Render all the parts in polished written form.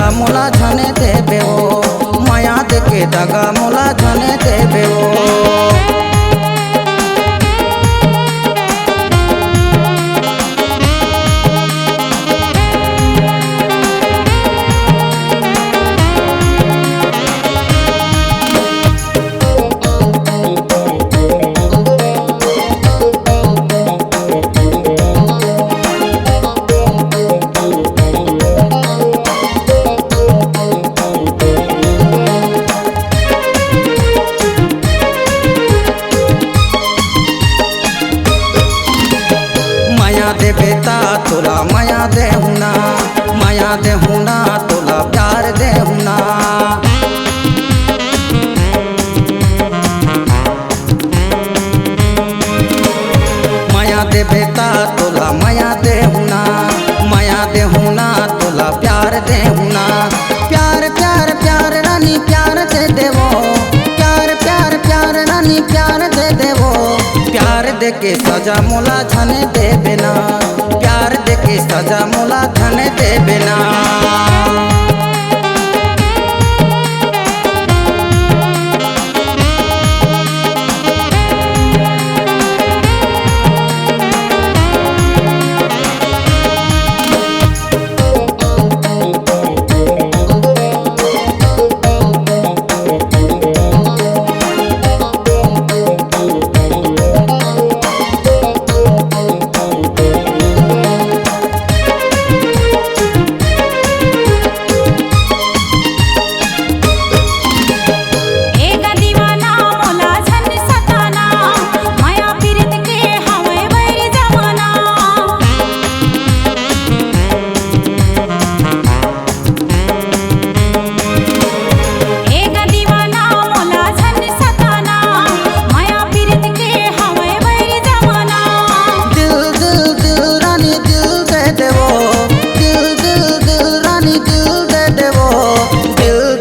दगा मोला झने देबे ओ माया देके दगा मोला झने देबे ओ। देबे ता तोला माया देहुना, माया देहुना तोला प्यार देहुना। माया देबे ता तोला माया देहुना, माया देहुना तोला प्यार देहुना। प्यार प्यार प्यार रानी प्यार दे देवो, प्यार प्यार प्यार रानी प्यार दे देवो। प्यार देके सजा मोला झने देबे ना, प्यार देके सजा मोला झने देबे ना।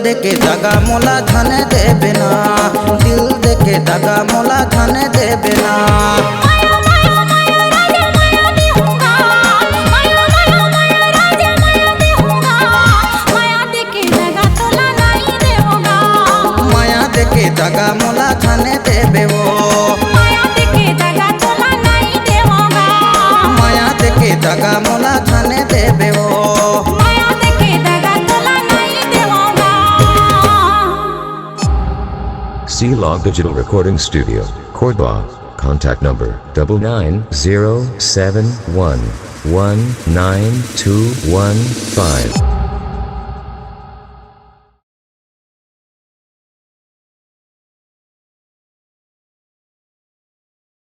देके दगा मोला झने देबे ना, दिल देके दगा मोला झने देबे ना। माया माया माया राजा माया देहूँगा, माया माया माया राजा माया देहूँगा। माया देके दगा तोला नहीं देऊँगा, माया देके दगा मोला झने देबे वो। माया देके दगा तोला नहीं देऊँगा, माया देके दगा मोला झने देबे वो। माया देके दगा तोला नहीं देऊँगा। C-Log Digital Recording Studio, Cordoba. Contact number 99071192115.